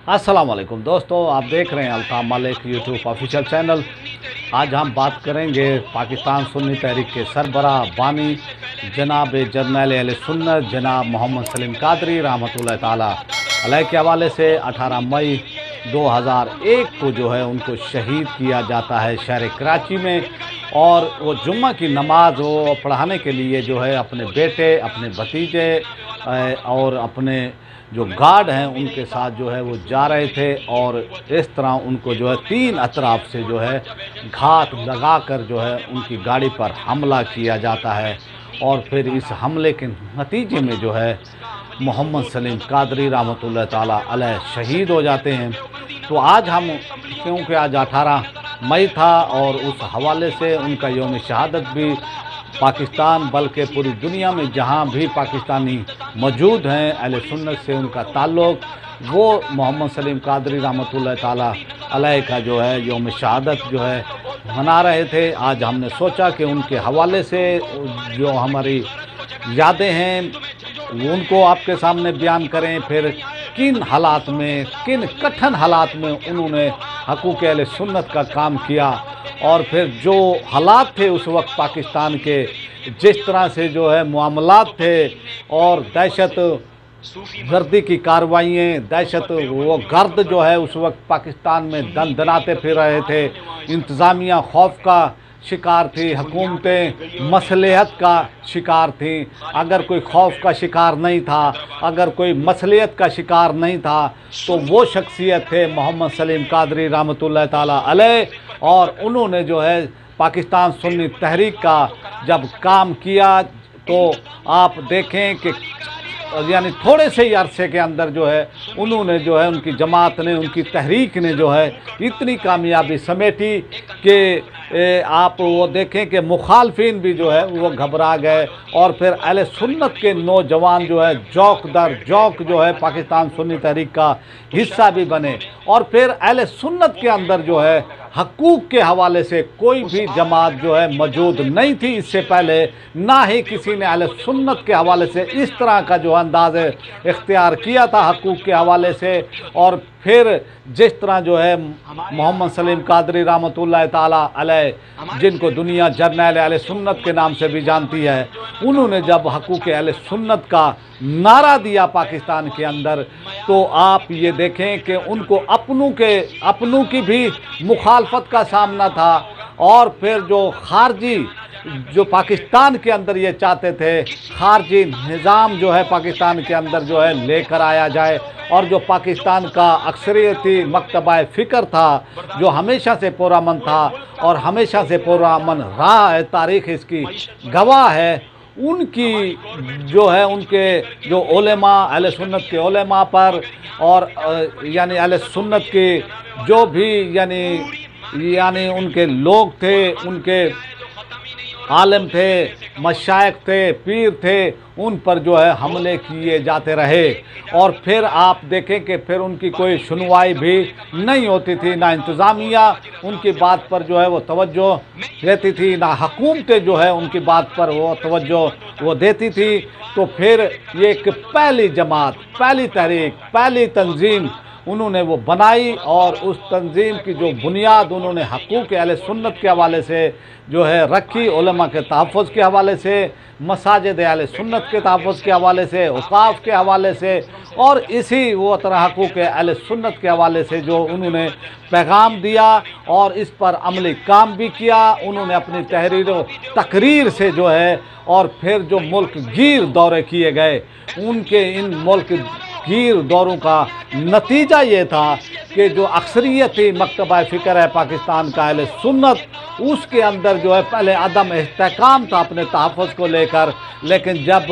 अस्सलाम वालेकुम दोस्तों, आप देख रहे हैं Altaf Malik YouTube official channel. आज हम बात करेंगे पाकिस्तान सुन्नी तहरीक के सरबराह बानी जनाब जर्नैल अहले सुन्नत जनाब मोहम्मद सलीम कादरी रहमतुल्लाह ताला अलैह के हवाले से 18 मई 2001 को जो है उनको शहीद किया जाता है शहर कराची में। और वो जुम्मा की नमाज वो पढ़ाने के लिए जो है अपने बेटे, अपने भतीजे और अपने जो गार्ड हैं उनके साथ जो है वो जा रहे थे। और इस तरह उनको जो है 3 अतराफ से जो है घात लगाकर जो है उनकी गाड़ी पर हमला किया जाता है। और फिर इस हमले के नतीजे में जो है मोहम्मद सलीम कादरी रहमतुल्लाह ताला अलैह शहीद हो जाते हैं। तो आज हम, क्योंकि आज 18 मई था और उस हवाले से उनका यौम शहादत भी पाकिस्तान बल्कि पूरी दुनिया में जहाँ भी पाकिस्तानी मौजूद हैं अहले सुन्नत से उनका ताल्लुक़, वो मोहम्मद सलीम कादरी रहमतुल्लाह ताला अलैह का जो है यौम शहादत जो है मना रहे थे। आज हमने सोचा कि उनके हवाले से जो हमारी यादें हैं उनको आपके सामने बयान करें। फिर किन हालात में, किन कठिन हालात में उन्होंने हकूक़ अहले सुन्नत का काम किया और फिर जो हालात थे उस वक्त पाकिस्तान के, जिस तरह से जो है मामलात थे और दहशत गर्दी की कार्रवाइयाँ, दहशत वो गर्द जो है उस वक्त पाकिस्तान में दन दनाते फिर रहे थे। इंतज़ामिया खौफ का शिकार थी, हुकूमतें मसलियत का शिकार थी। अगर कोई खौफ का शिकार नहीं था, अगर कोई मसलियत का शिकार नहीं था, तो वो शख्सियत थे मोहम्मद सलीम कादरी रहमतुल्लाह ताला अलैह। और उन्होंने जो है पाकिस्तान सुन्नी तहरीक का जब काम किया तो आप देखें कि यानी थोड़े से ही अरसे के अंदर जो है उन्होंने जो है उनकी जमात ने, उनकी तहरीक ने जो है इतनी कामयाबी समेटी कि आप वो देखें कि मुखालफिन भी जो है वो घबरा गए। और फिर अहले सुन्नत के नौजवान जो है जौक दर जौक जो है पाकिस्तान सुन्नी तहरीक का हिस्सा भी बने। और फिर अहले सुन्नत के अंदर जो है हकूक़ के हवाले से कोई भी जमात जो है मौजूद नहीं थी इससे पहले, ना ही किसी ने अहले सुन्नत के हवाले से इस तरह का जो अंदाज़ इख्तियार किया था हकूक़ के हवाले से। और फिर जिस तरह जो है मोहम्मद सलीम कादरी रहमतुल्लाह ताला अलैह, जिनको दुनिया जर्नैल अहले सुन्नत के नाम से भी जानती है, उन्होंने जब हकूक़ अहले सुन्नत का नारा दिया पाकिस्तान के अंदर, तो आप ये देखें कि उनको अपनों की भी मुखालफत का सामना था। और फिर जो खारजी जो पाकिस्तान के अंदर ये चाहते थे, खारजी निज़ाम जो है पाकिस्तान के अंदर जो है लेकर आया जाए, और जो पाकिस्तान का अक्सरियती मकतबा फ़िक्र था जो हमेशा से पुरअमन था और हमेशा से पुरअमन रहा है, तारीख़ इसकी गवाह है, उनकी जो है उनके जो उलेमा अहले सुन्नत के उलेमा पर और यानी अहले सुन्नत के जो भी यानी उनके लोग थे, उनके आलिम थे, मशाइख थे, पीर थे, उन पर जो है हमले किए जाते रहे। और फिर आप देखें कि फिर उनकी कोई सुनवाई भी नहीं होती थी, ना इंतज़ामिया उनकी बात पर जो है वो तवज्जो देती थी, ना हुकूमतें जो है उनकी बात पर वो तवज्जो वो देती थी। तो फिर ये एक पहली जमात, पहली तहरीक, पहली तंजीम उन्होंने वो बनाई और उस तंजीम की जो बुनियाद उन्होंने हकूक़ अहले सुन्नत के हवाले से जो है रखी, उलमा के तहफ़्फ़ुज़ के हवाले से, मसाजिद अहले सुन्नत के तहफ़्फ़ुज़ के हवाले से, औक़ाफ़ के हवाले से, और इसी वो तरह हकूक़ अहले सुन्नत के हवाले से जो उन्होंने पैगाम दिया और इस पर अमली काम भी किया। उन्होंने अपनी तहरीर व तकरीर से जो है, और फिर जो मुल्क गिर दौरे किए गए, उनके इन मुल्क गिर दौरों का नतीजा ये था कि जो अक्सरियती मकतबा फ़िक्र है पाकिस्तान का अहले सुन्नत, उसके अंदर जो है पहले अदम इस्तेहकाम था अपने तहफ़्फ़ुज़ को लेकर। लेकिन जब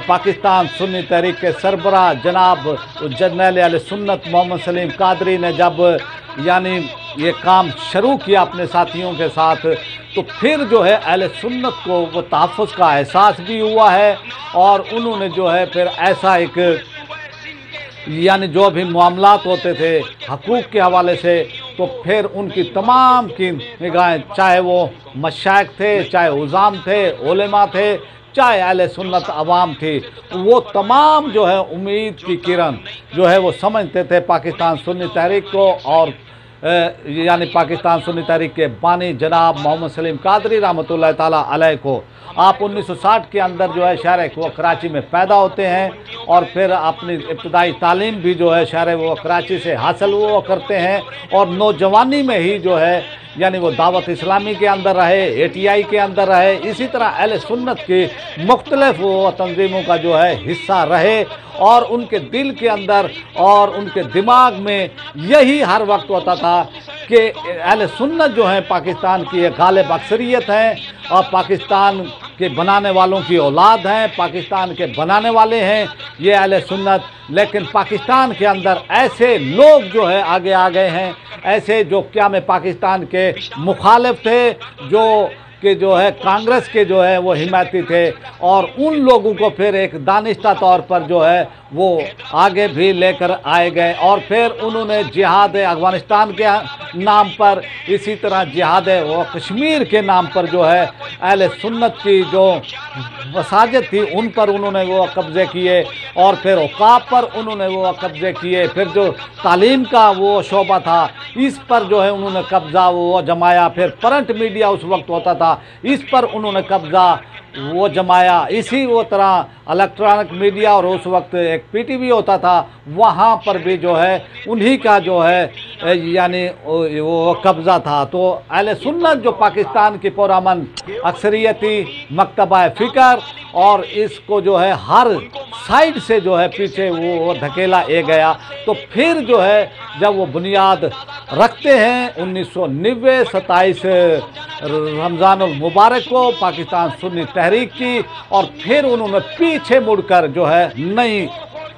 पाकिस्तान सुन्नी तहरीक के सरबराह जनाब जर्नैल अहले सुन्नत मोहम्मद सलीम कादरी ने जब यानी ये काम शुरू किया अपने साथियों के साथ, तो फिर जो है अहले सुन्नत को वो तहफ़्फ़ुज़ का एहसास भी हुआ है। और उन्होंने जो है फिर ऐसा एक यानी जो भी मामलात होते थे हकूक़ के हवाले से, तो फिर उनकी तमाम की निगाहें, चाहे वो मशाइख थे, चाहे उज़ाम थे, उलेमा थे, सच्चा अहले सुन्नत अवाम थी, वो तमाम जो है उम्मीद की किरण जो है वो समझते थे पाकिस्तान सुन्नी तहरीक को, और यानी पाकिस्तान सुन्नी तहरीक के बानी जनाब मोहम्मद सलीम कादरी रहमतुल्लाह ताला अलैह को। आप 1960 के अंदर जो है शहर वो कराची में पैदा होते हैं और फिर अपनी इब्तदाई तालीम भी जो है शहर वो कराची से हासिल वो करते हैं, और नौजवानी में ही जो है यानी वो दावत इस्लामी के अंदर रहे, ATI के अंदर रहे, इसी तरह अहले सुन्नत की मुख्तलिफ वो तंजीमों का जो है हिस्सा रहे, और उनके दिल के अंदर और उनके दिमाग में यही हर वक्त होता था कि अहले सुन्नत जो है पाकिस्तान की एक गालिब अक्सरियत है, और पाकिस्तान के बनाने वालों की औलाद हैं, पाकिस्तान के बनाने वाले हैं ये अहले सुन्नत। लेकिन पाकिस्तान के अंदर ऐसे लोग जो है आगे आ गए हैं, ऐसे जो क्या में पाकिस्तान के मुखालिफ थे, जो है कांग्रेस के जो है वो हिमायती थे, और उन लोगों को फिर एक दानिश्ता तौर पर जो है वो आगे भी लेकर आए गए, और फिर उन्होंने जिहाद अफगानिस्तान के नाम पर, इसी तरह जिहाद वो कश्मीर के नाम पर जो है अहले सुन्नत की जो मसाजिद थी उन पर उन्होंने वो कब्ज़े किए, और फिर औकाफ पर उन्होंने वो कब्ज़े किए, फिर जो तालीम का वो शोबा था इस पर जो है उन्होंने कब्ज़ा वो जमाया, फिर प्रिंट मीडिया उस वक्त होता था इस पर उन्होंने कब्ज़ा वो जमाया, इसी वो तरह इलेक्ट्रॉनिक मीडिया और उस वक्त एक PTV होता था वहाँ पर भी जो है उन्हीं का जो है यानी वो कब्ज़ा था। तो अहले सुन्नत जो पाकिस्तान की पुरअमन अक्सरियती मकतबा फ़िक्र, और इसको जो है हर साइड से जो है पीछे वो धकेला गया। तो फिर जो है जब वो बुनियाद रखते हैं 1990 27 रमज़ानुल मुबारक को पाकिस्तान सुन्नी तहरीक की, और फिर उन्होंने पीछे मुड़कर जो है नहीं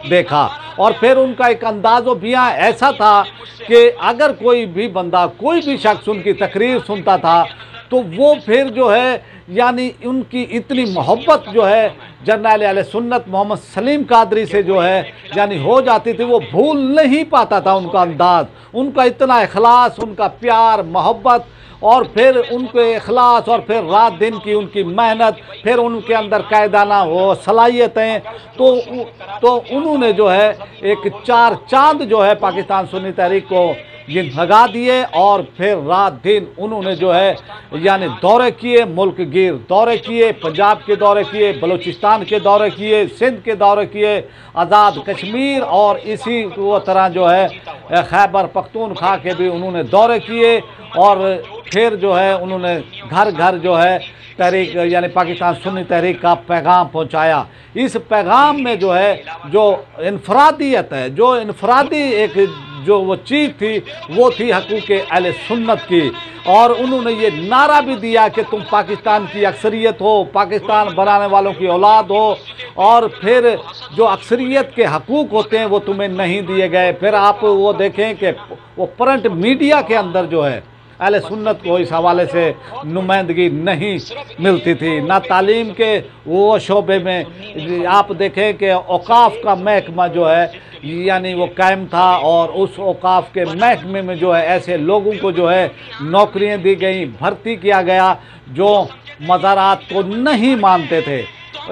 देखा, और फिर उनका एक अंदाज़ो बियां ऐसा था कि अगर कोई भी बंदा कोई भी शख्स उनकी तकरीर सुनता था तो वो फिर जो है यानी उनकी इतनी मोहब्बत जो है जर्नैल अहले सुन्नत मोहम्मद सलीम कादरी से जो है यानी हो जाती थी, वो भूल नहीं पाता था उनका अंदाज़, उनका इतना इखलास, उनका प्यार मोहब्बत, और फिर उनके इखलास, और फिर रात दिन की उनकी मेहनत, फिर उनके अंदर कायदाना वो सलाहियतें, तो उन्होंने जो है एक 4 चांद जो है पाकिस्तान सुन्नी तहरीक को ये लगा दिए, और फिर रात दिन उन्होंने जो है यानी दौरे किए, मुल्क गिर दौरे किए, पंजाब के दौरे किए, बलूचिस्तान के दौरे किए, सिंध के दौरे किए, आज़ाद कश्मीर, और इसी वो तरह जो है खैबर पख्तूनख्वा के भी उन्होंने दौरे किए, और फिर जो है उन्होंने घर घर जो है तहरीक यानी पाकिस्तान सुन्नी तहरीक का पैगाम पहुंचाया। इस पैगाम में जो है जो इनफरादियत है, जो इनफरादी एक जो वो चीज़ थी वो थी हकूक़ अहले सुन्नत की, और उन्होंने ये नारा भी दिया कि तुम पाकिस्तान की अक्सरियत हो, पाकिस्तान बनाने वालों की औलाद हो, और फिर जो अक्सरियत के हकूक़ होते हैं वो तुम्हें नहीं दिए गए। फिर आप वो देखें कि वो प्रिंट मीडिया के अंदर जो है अहले सुन्नत को इस हवाले से नुमाइंदगी नहीं मिलती थी, ना तालीम के वो शोबे में। आप देखें कि औकाफ का महकमा जो है यानी वो कायम था, और उस औकाफ के महकमे में जो है ऐसे लोगों को जो है नौकरियां दी गई, भर्ती किया गया जो मज़ारात को नहीं मानते थे।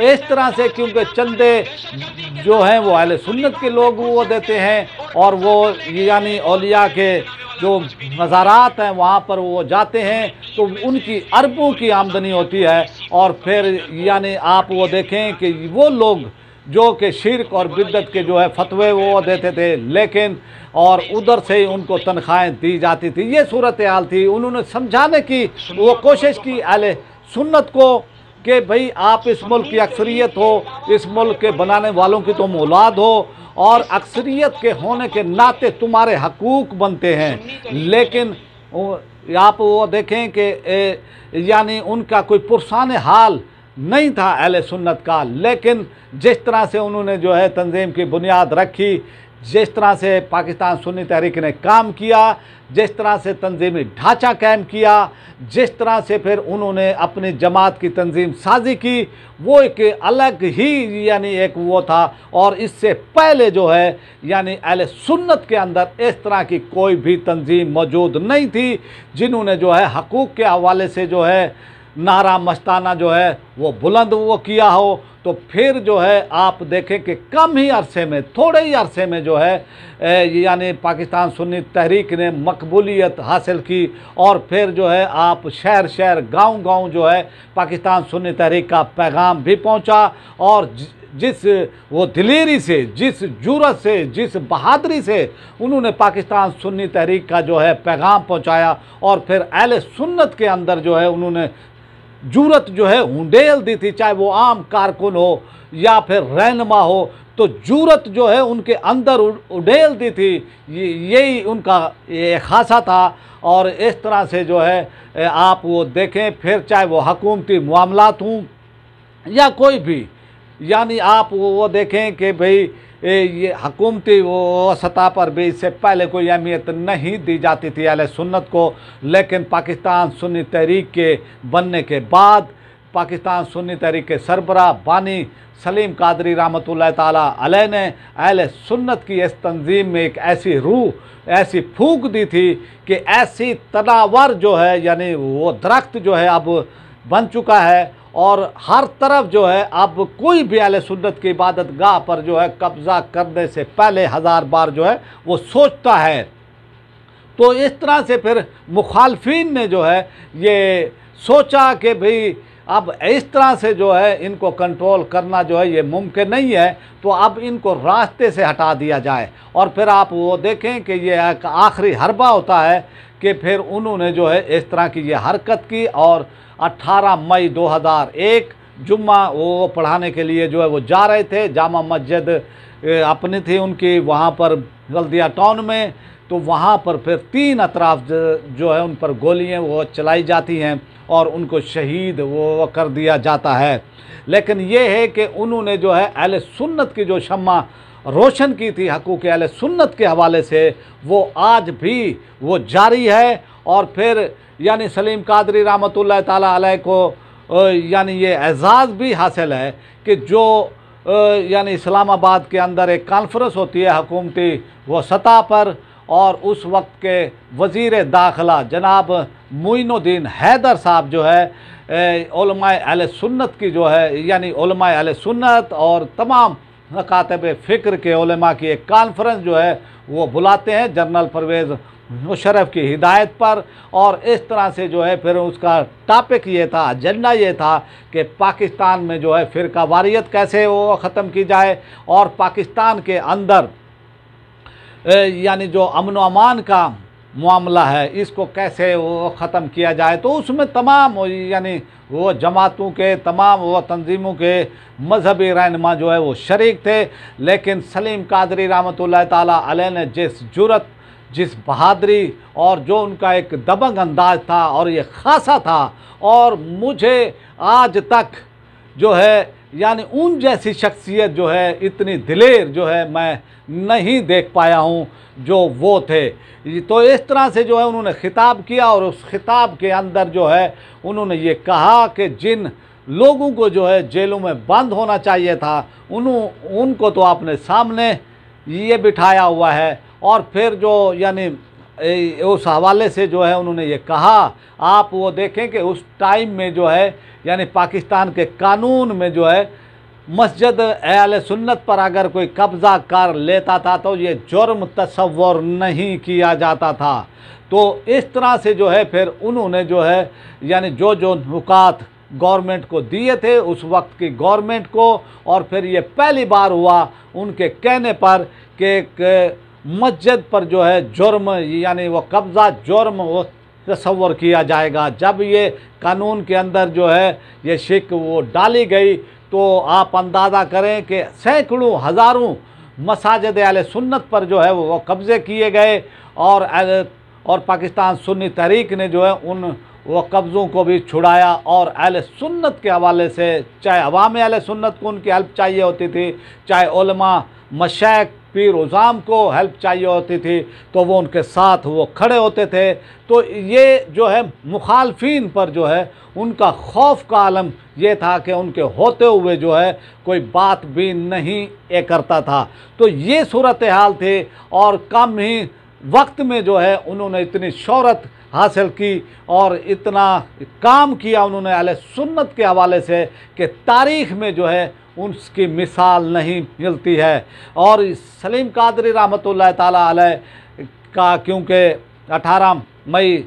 इस तरह से क्योंकि चंदे जो हैं वो अहले सुन्नत के लोग वो देते हैं, और वो यानी औलिया के जो मज़ारात हैं वहाँ पर वो जाते हैं तो उनकी अरबों की आमदनी होती है। और फिर यानी आप वो देखें कि वो लोग जो कि शिरक और बिद्दत के जो है फतवे वो देते थे, लेकिन और उधर से ही उनको तनख्वाहें दी जाती थी। ये सूरत हाल थी। उन्होंने समझाने की वो कोशिश की अहले सुन्नत को कि भाई आप इस मुल्क की अक्सरियत हो, इस मुल्क के बनाने वालों की तुम औलाद हो, और अक्सरियत के होने के नाते तुम्हारे हकूक़ बनते हैं। लेकिन आप वो देखें कि यानी उनका कोई पुरसान हाल नहीं था अहले सुन्नत का, लेकिन जिस तरह से उन्होंने जो है तंजीम की बुनियाद रखी, जिस तरह से पाकिस्तान सुन्नी तहरीक ने काम किया, जिस तरह से तंजीमी ढांचा कायम किया, जिस तरह से फिर उन्होंने अपनी जमात की तंजीम साजी की, वो एक अलग ही यानी एक वो था। और इससे पहले जो है यानी अहले सुन्नत के अंदर इस तरह की कोई भी तंजीम मौजूद नहीं थी जिन्होंने जो है हकूक़ के हवाले से जो है नारा मस्ताना जो है वो बुलंद वो किया हो, तो फिर जो है आप देखें कि कम ही अरसे में, थोड़े ही अरसे में जो है यानी पाकिस्तान सुन्नी तहरीक ने मकबूलियत हासिल की। और फिर जो है आप शहर शहर गांव गांव जो है पाकिस्तान सुन्नी तहरीक का पैगाम भी पहुंचा। और जिस वो दिलेरी से, जिस जुर्रत से, जिस बहादुरी से उन्होंने पाकिस्तान सुन्नी तहरीक का जो है पैगाम पहुंचाया, और फिर अहले सुन्नत के अंदर जो है उन्होंने जुर्रत जो है उंडेल दी थी, चाहे वो आम कारकुन हो या फिर रहनुमा हो, तो जुर्रत जो है उनके अंदर उड़ेल दी थी। यही उनका ये खासा था। और इस तरह से जो है आप वो देखें, फिर चाहे वो हुकूमती मामलात हों या कोई भी, यानी आप वो देखें कि भाई ये हुकूमती वो सतह पर भी इससे पहले कोई अहमियत नहीं दी जाती थी अहले सुन्नत को, लेकिन पाकिस्तान सुन्नी तहरीक के बनने के बाद पाकिस्तान सुन्नी तहरीक के सरबराह बानी सलीम कादरी रहमतुल्लाह ताला अलैह ने अहले सुन्नत की इस तंजीम में एक ऐसी रूह, ऐसी फूंक दी थी कि ऐसी तनावर जो है, यानी वो दरख्त जो है अब बन चुका है, और हर तरफ जो है अब कोई भी अहले सुन्नत की इबादत गाह पर जो है कब्ज़ा करने से पहले 1000 बार जो है वो सोचता है। तो इस तरह से फिर मुखालफिन ने जो है ये सोचा कि भाई अब इस तरह से जो है इनको कंट्रोल करना जो है ये मुमकिन नहीं है, तो अब इनको रास्ते से हटा दिया जाए। और फिर आप वो देखें कि ये एक आखिरी हरबा होता है कि फिर उन्होंने जो है इस तरह की ये हरकत की, और 18 मई 2001 जुम्मा वो पढ़ाने के लिए जो है वो जा रहे थे। जामा मस्जिद अपनी थी उनकी वहाँ पर हल्दिया टाउन में, तो वहाँ पर फिर 3 अतराफ जो है उन पर गोलियाँ वो चलाई जाती हैं और उनको शहीद वो कर दिया जाता है। लेकिन ये है कि उन्होंने जो है अहले सुन्नत की जो शम्मा रोशन की थी हकूक़ अहले सुन्नत के हवाले से, वो आज भी वो जारी है। और फिर यानी सलीम कादरी रहमतुल्लाह ताला अलैह को यानी ये एजाज़ भी हासिल है कि जो यानी इस्लामाबाद के अंदर एक कॉन्फ्रेंस होती है हुकूमती वो सतह पर, और उस वक्त के वज़ीर दाखिला जनाब मोइनुद्दीन हैदर साहब जो है उलमाए अहले सुन्नत की जो है, यानी उलमाए अहले सुन्नत और तमाम मकातब फ़िक्र के उलमा की एक कॉन्फ्रेंस जो है वो बुलाते हैं जनरल परवेज़ मुशर्रफ की हिदायत पर। और इस तरह से जो है फिर उसका टॉपिक ये था, एजेंडा ये था कि पाकिस्तान में जो है फ़िरका वारियत कैसे वो ख़त्म की जाए, और पाकिस्तान के अंदर यानी जो अमन व अमान का मामला है इसको कैसे वो ख़त्म किया जाए। तो उसमें तमाम यानी वो जमातों के, तमाम वो तंजीमों के मजहबी रहनुमा जो है वो शरीक थे। लेकिन सलीम कादरी रहमतुल्लाह ताला अलैह ने जिस जुर्रत, जिस बहादुरी और जो उनका एक दबंग अंदाज था और ये खासा था, और मुझे आज तक जो है यानी उन जैसी शख्सियत जो है इतनी दिलेर जो है मैं नहीं देख पाया हूँ जो वो थे। तो इस तरह से जो है उन्होंने खिताब किया, और उस खिताब के अंदर जो है उन्होंने ये कहा कि जिन लोगों को जो है जेलों में बंद होना चाहिए था उनको तो आपने सामने ये बिठाया हुआ है। और फिर जो यानी उस हवाले से जो है उन्होंने ये कहा, आप वो देखें कि उस टाइम में जो है यानी पाकिस्तान के कानून में जो है मस्जिद अहले सुन्नत पर अगर कोई कब्ज़ा कर लेता था तो ये जुर्म तस्वर नहीं किया जाता था। तो इस तरह से जो है फिर उन्होंने जो है यानी जो जो नुकात गवर्नमेंट को दिए थे उस वक्त की गवर्नमेंट को, और फिर ये पहली बार हुआ उनके कहने पर कि मस्जिद पर जो है जुर्म यानी वो कब्ज़ा जुर्म वो तस्वर किया जाएगा। जब ये कानून के अंदर जो है ये शिक वो डाली गई तो आप अंदाज़ा करें कि सैकड़ों हज़ारों मसाजिद अहले सुन्नत पर जो है वो कब्ज़े किए गए, और पाकिस्तान सुन्नी तहरीक ने जो है उन वो कब्ज़ों को भी छुड़ाया। और अहले सुन्नत के हवाले से चाहे अवाम अहले सुन्नत को उनकी हेल्प चाहिए होती थी, चाहे उलमा मशाइख पीर उज़ाम को हेल्प चाहिए होती थी, तो वो उनके साथ वो खड़े होते थे। तो ये जो है मुखालफिन पर जो है उनका खौफ का आलम ये था कि उनके होते हुए जो है कोई बात भी नहीं करता था। तो ये सूरत हाल थी, और कम ही वक्त में जो है उन्होंने इतनी शोहरत हासिल की और इतना काम किया उन्होंने अहले सुन्नत के हवाले से कि तारीख़ में जो है उसकी मिसाल नहीं मिलती है। और सलीम कादरी रहमतुल्लाह ताला अलैह का क्योंकि 18 मई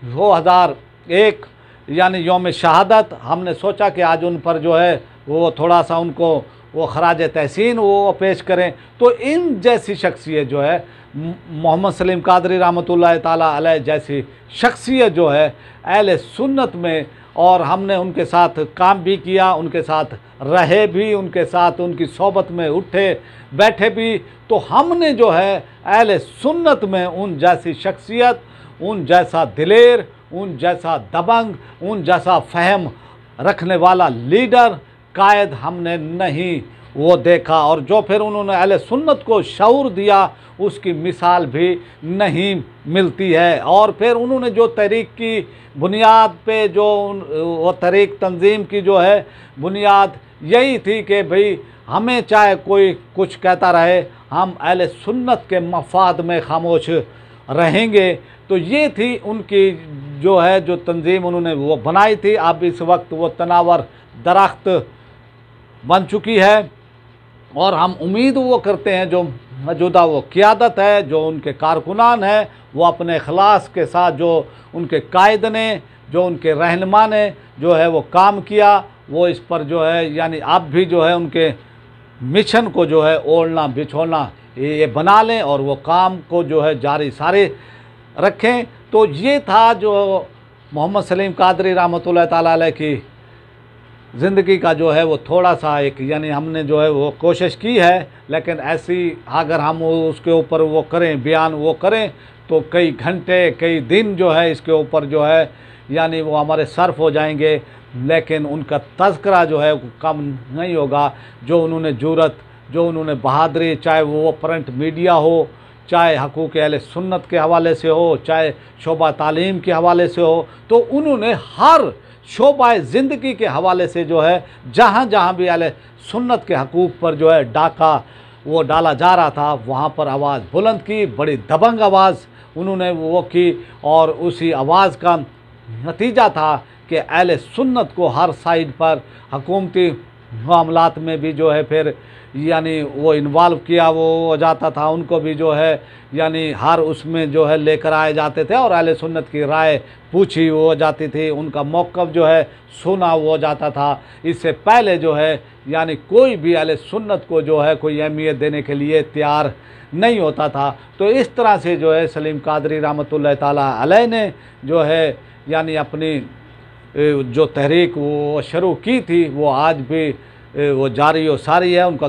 2001 यानी यौम शहादत, हमने सोचा कि आज उन पर जो है वो थोड़ा सा उनको वो खराज तहसीन वो पेश करें। तो इन जैसी शख्सियत जो है मोहम्मद सलीम कादरी रहमतुल्लाह ताला अलैह जैसी शख्सियत जो है अहले सुन्नत में, और हमने उनके साथ काम भी किया, उनके साथ रहे भी, उनके साथ उनकी सोबत में उठे बैठे भी। तो हमने जो है अहले सुन्नत में उन जैसी शख्सियत, उन जैसा दिलेर, उन जैसा दबंग, उन जैसा फ़हम रखने वाला लीडर कायद हमने नहीं वो देखा। और जो फिर उन्होंने अहले सुन्नत को शऊर दिया उसकी मिसाल भी नहीं मिलती है। और फिर उन्होंने जो तहरीक की बुनियाद पे जो वो तहरीक तंजीम की जो है बुनियाद यही थी कि भाई हमें चाहे कोई कुछ कहता रहे, हम अहले सुन्नत के मफाद में खामोश रहेंगे। तो ये थी उनकी जो है जो तंजीम उन्होंने वो बनाई थी। अब इस वक्त वो तनावर दरख्त बन चुकी है और हम उम्मीद वो करते हैं जो मौजूदा वो क़ियादत है, जो उनके कारकुनान है, वो अपने इखलास के साथ जो उनके कायद ने, जो उनके रहनुमा ने जो है वो काम किया, वो इस पर जो है यानी आप भी जो है उनके मिशन को जो है ओढ़ना बिछोना ये बना लें और वो काम को जो है जारी सारे रखें। तो ये था जो मोहम्मद सलीम कादरी रहमतुल्लाह ताला अलैह की ज़िंदगी का जो है वो थोड़ा सा एक यानी हमने जो है वो कोशिश की है, लेकिन ऐसी अगर हम उसके ऊपर वो करें बयान वो करें तो कई घंटे कई दिन जो है इसके ऊपर जो है यानी वो हमारे सर्फ हो जाएंगे, लेकिन उनका तज़किरा जो है कम नहीं होगा। जो उन्होंने जुरत, जो उन्होंने बहादुरी, चाहे वो प्रिंट मीडिया हो, चाहे हकूक़ अहले सुन्नत के हवाले से हो, चाहे शोबा तालीम के हवाले से हो, तो उन्होंने हर शोबा ज़िंदगी के हवाले से जो है जहाँ जहाँ भी अहले सुन्नत के हकूक़ पर जो है डाका वो डाला जा रहा था वहाँ पर आवाज़ बुलंद की, बड़ी दबंग आवाज़ उन्होंने वो की। और उसी आवाज़ का नतीजा था कि अहले सुन्नत को हर साइड पर हुकूमती मामलात में भी जो है फिर यानी वो इन्वॉल्व किया वो हो जाता था, उनको भी जो है यानी हर उसमें जो है लेकर आए जाते थे और अहले सुन्नत की राय पूछी हो जाती थी, उनका मौक़िफ़ जो है सुना हो जाता था। इससे पहले जो है यानी कोई भी अहले सुन्नत को जो है कोई अहमियत देने के लिए तैयार नहीं होता था। तो इस तरह से जो है सलीम कादरी रहमतुल्लाह ताला अलैह ने जो है यानी अपनी जो तहरीक वो शुरू की थी वो आज भी वो जारी और सारी है। उनका